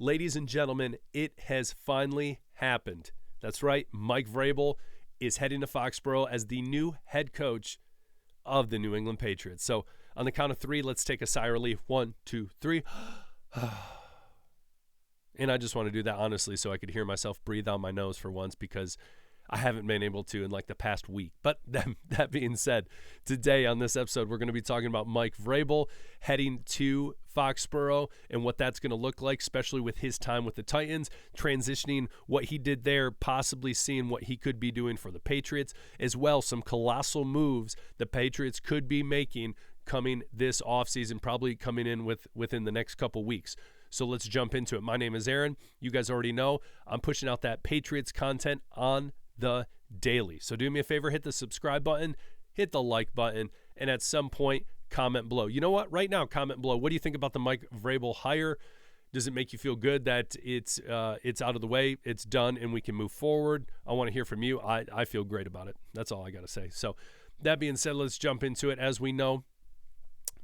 Ladies and gentlemen, it has finally happened. That's right, Mike Vrabel is heading to Foxborough as the new head coach of the New England Patriots. So on the count of three, let's take a sigh of relief. 1, 2, 3. And I just want to do that honestly so I could hear myself breathe out my nose for once, because I haven't been able to in like the past week. But that being said, today on this episode, we're going to be talking about Mike Vrabel heading to Foxborough and what that's going to look like, especially with his time with the Titans, transitioning what he did there, possibly seeing what he could be doing for the Patriots, as well some colossal moves the Patriots could be making coming this offseason, probably coming in within the next couple weeks. So let's jump into it. My name is Aaron. You guys already know I'm pushing out that Patriots content on the daily. So do me a favor, hit the subscribe button, hit the like button, and at some point, comment below. You know what? Right now, comment below. What do you think about the Mike Vrabel hire? Does it make you feel good that it's out of the way, it's done, and we can move forward? I want to hear from you. I feel great about it. That's all I got to say. So that being said, let's jump into it. As we know,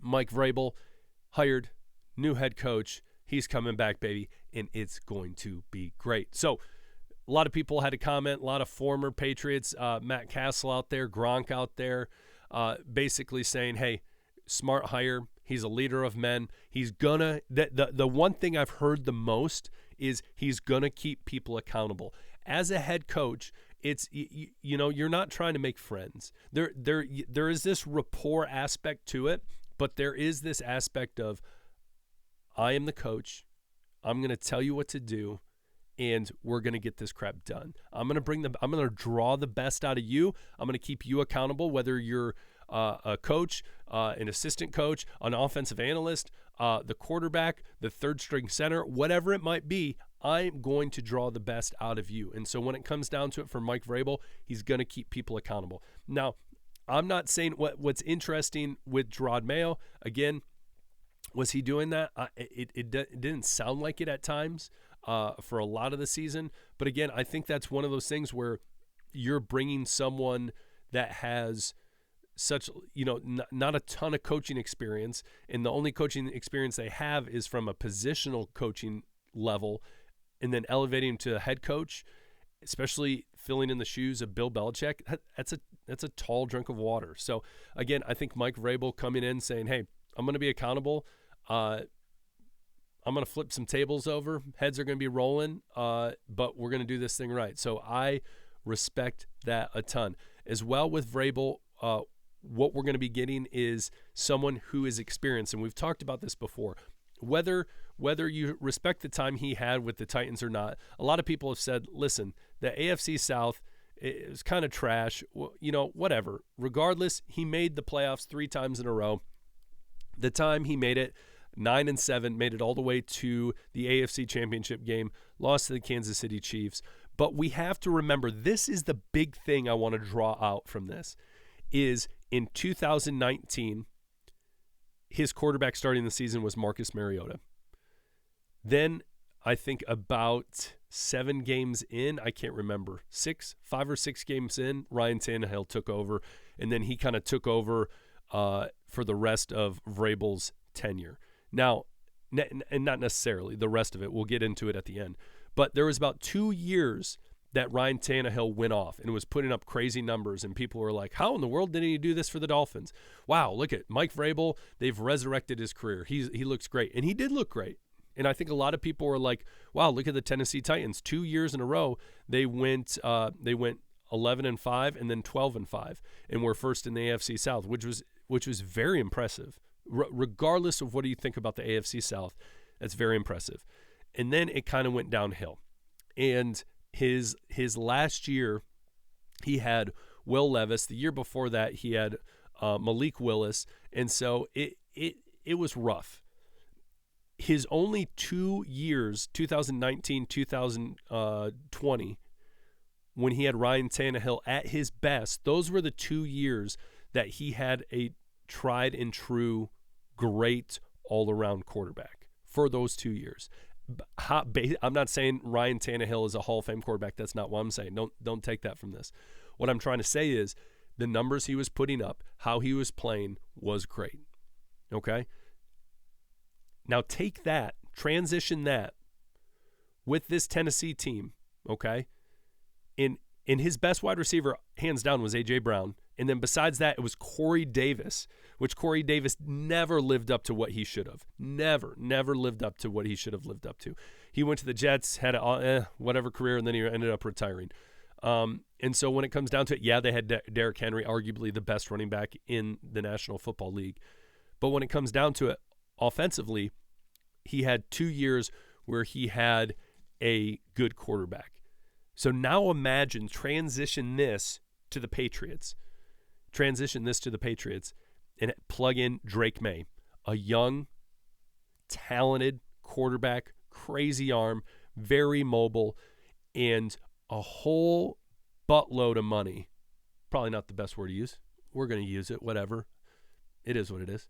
Mike Vrabel hired, new head coach. He's coming back, baby, and it's going to be great. So a lot of people had a comment, a lot of former Patriots, Matt Castle out there, Gronk out there, basically saying, hey, smart hire. He's a leader of men. He's gonna, the one thing I've heard the most is he's gonna keep people accountable. As a head coach, it's, you know, you're not trying to make friends. There is this rapport aspect to it, but there is this aspect of, I am the coach. I'm going to tell you what to do, and we're going to get this crap done. I'm going to draw the best out of you. I'm going to keep you accountable, whether you're a coach, an assistant coach, an offensive analyst, the quarterback, the third string center, whatever it might be. I'm going to draw the best out of you. And so when it comes down to it for Mike Vrabel, he's going to keep people accountable. Now, I'm not saying what's interesting with Gerard Mayo, again, was he doing that? It didn't sound like it at times for a lot of the season. But again, I think that's one of those things where you're bringing someone that has such, you know, not a ton of coaching experience, and the only coaching experience they have is from a positional coaching level, and then elevating him to a head coach, especially filling in the shoes of Bill Belichick. That's a tall drink of water. So again, I think Mike Vrabel coming in saying, hey, I'm going to be accountable. I'm going to flip some tables over. Heads are going to be rolling, but we're going to do this thing right. So I respect that a ton. As well with Vrabel, what we're going to be getting is someone who is experienced, and we've talked about this before. Whether you respect the time he had with the Titans or not, a lot of people have said, listen, the AFC South is kind of trash. Well, you know, whatever. Regardless, he made the playoffs 3 times in a row. The time he made it 9-7, made it all the way to the AFC Championship game, lost to the Kansas City Chiefs. But we have to remember, this is the big thing I want to draw out from this, is in 2019, his quarterback starting the season was Marcus Mariota. Then I think about 7 games in, I can't remember, 5 or 6 games in, Ryan Tannehill took over, and then he kind of took over for the rest of Vrabel's tenure. Now, and not necessarily the rest of it. We'll get into it at the end. But there was about 2 years that Ryan Tannehill went off and was putting up crazy numbers, and people were like, how in the world did he do this for the Dolphins? Wow, look at Mike Vrabel. They've resurrected his career. He looks great. And he did look great. And I think a lot of people were like, wow, look at the Tennessee Titans. 2 years in a row, they went 11-5 and then 12-5 and were first in the AFC South, which was very impressive. Regardless of what do you think about the AFC South, that's very impressive. And then it kind of went downhill. And his last year, he had Will Levis. The year before that, he had Malik Willis. And so it was rough. His only 2 years, 2019, 2020, when he had Ryan Tannehill at his best, those were the 2 years that he had a tried and true, great all-around quarterback for those 2 years. I'm not saying Ryan Tannehill is a Hall of Fame quarterback. That's not what I'm saying. Don't take that from this. What I'm trying to say is the numbers he was putting up, how he was playing was great. Okay? Now take that, transition that with this Tennessee team, okay, in his best wide receiver, hands down, was A.J. Brown. And then besides that, it was Corey Davis, which Corey Davis never lived up to what he should have. Never lived up to what he should have lived up to. He went to the Jets, had a whatever career, and then he ended up retiring. And so when it comes down to it, yeah, they had Derrick Henry, arguably the best running back in the National Football League. But when it comes down to it, offensively, he had 2 years where he had a good quarterback. So now imagine transition this to the Patriots. And plug in Drake May, a young, talented quarterback, crazy arm, very mobile, and a whole buttload of money. Probably not the best word to use. We're going to use it, whatever. It is what it is.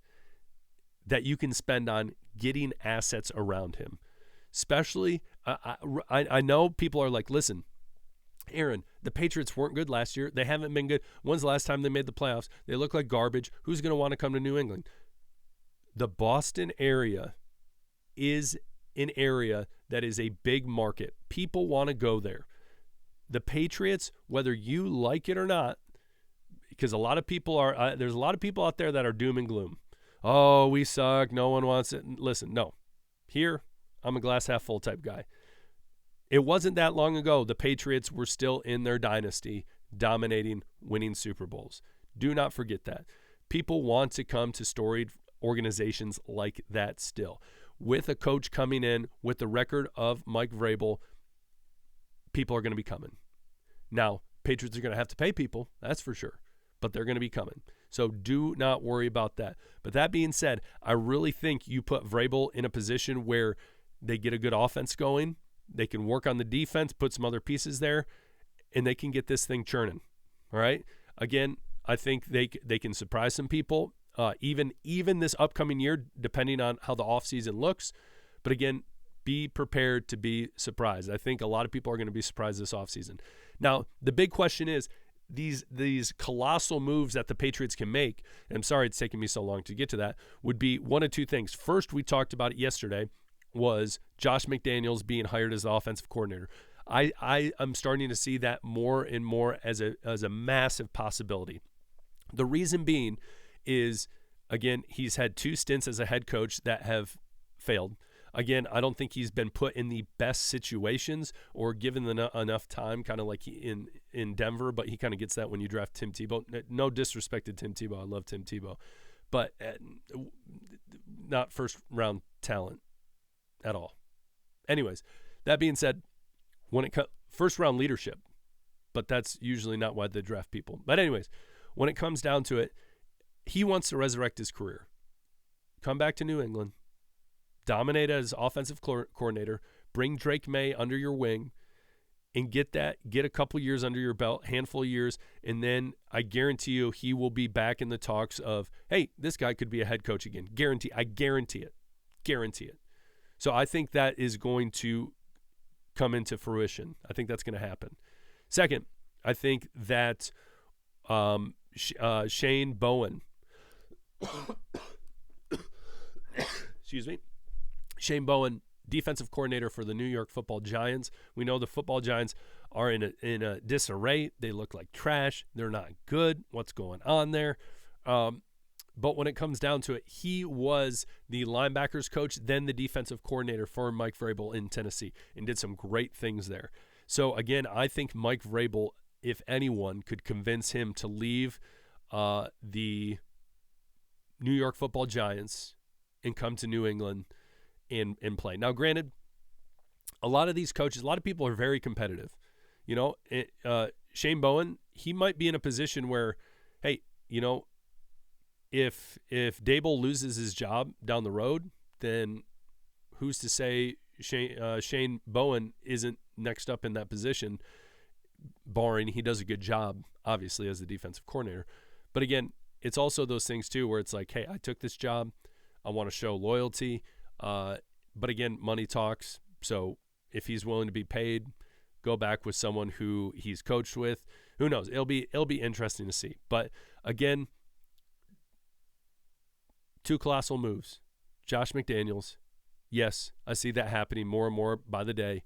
That you can spend on getting assets around him. Especially, I know people are like, listen, Aaron, the Patriots weren't good last year. They haven't been good. When's the last time they made the playoffs? They look like garbage. Who's going to want to come to New England? The Boston area is an area that is a big market. People want to go there. The Patriots, whether you like it or not, because a lot of people are, there's a lot of people out there that are doom and gloom. Oh, we suck. No one wants it. Listen, no. Here, I'm a glass half full type guy. It wasn't that long ago the Patriots were still in their dynasty, dominating, winning Super Bowls. Do not forget that. People want to come to storied organizations like that still. With a coach coming in with the record of Mike Vrabel, people are going to be coming. Now, Patriots are going to have to pay people, that's for sure, but they're going to be coming. So do not worry about that. But that being said, I really think you put Vrabel in a position where they get a good offense going. They can work on the defense, put some other pieces there, and they can get this thing churning. All right? Again, I think they can surprise some people, even this upcoming year, depending on how the offseason looks. But again, be prepared to be surprised. I think a lot of people are going to be surprised this offseason. Now, the big question is these colossal moves that the Patriots can make, and I'm sorry it's taking me so long to get to that, would be one of two things. First, we talked about it yesterday, was Josh McDaniels being hired as the offensive coordinator. I'm starting to see that more and more as a massive possibility. The reason being is, again, he's had 2 stints as a head coach that have failed. Again, I don't think he's been put in the best situations or given enough time, kind of like in Denver, but he kind of gets that when you draft Tim Tebow. No disrespect to Tim Tebow. I love Tim Tebow. But not first-round talent at all. Anyways, that being said, when it comes first-round leadership, but that's usually not why they draft people. But anyways, when it comes down to it, he wants to resurrect his career. Come back to New England, dominate as offensive coordinator, bring Drake May under your wing, and get a couple years under your belt, handful of years, and then I guarantee you he will be back in the talks of, hey, this guy could be a head coach again. I guarantee it. So I think that is going to come into fruition. I think that's going to happen. Second, I think that Shane Bowen, excuse me, Shane Bowen, defensive coordinator for the New York Football Giants. We know the Football Giants are in a disarray. They look like trash. They're not good. What's going on there? But when it comes down to it, he was the linebackers coach, then the defensive coordinator for Mike Vrabel in Tennessee, and did some great things there. So, again, I think Mike Vrabel, if anyone, could convince him to leave the New York Football Giants and come to New England and play. Now, granted, a lot of these coaches, a lot of people are very competitive. You know, Shane Bowen, he might be in a position where, hey, you know, if Dable loses his job down the road, then who's to say Shane Bowen isn't next up in that position, barring he does a good job, obviously, as the defensive coordinator. But again, it's also those things too where it's like, hey, I took this job. I want to show loyalty. But again, money talks. So if he's willing to be paid, go back with someone who he's coached with. Who knows? It'll be interesting to see. But again, 2 colossal moves. Josh McDaniels. Yes, I see that happening more and more by the day.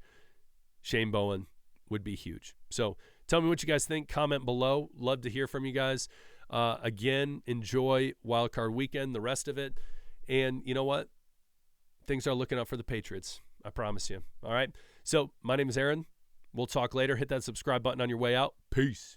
Shane Bowen would be huge. So tell me what you guys think. Comment below. Love to hear from you guys. Again, enjoy Wildcard Weekend, the rest of it. And you know what? Things are looking up for the Patriots. I promise you. All right? So my name is Aaron. We'll talk later. Hit that subscribe button on your way out. Peace.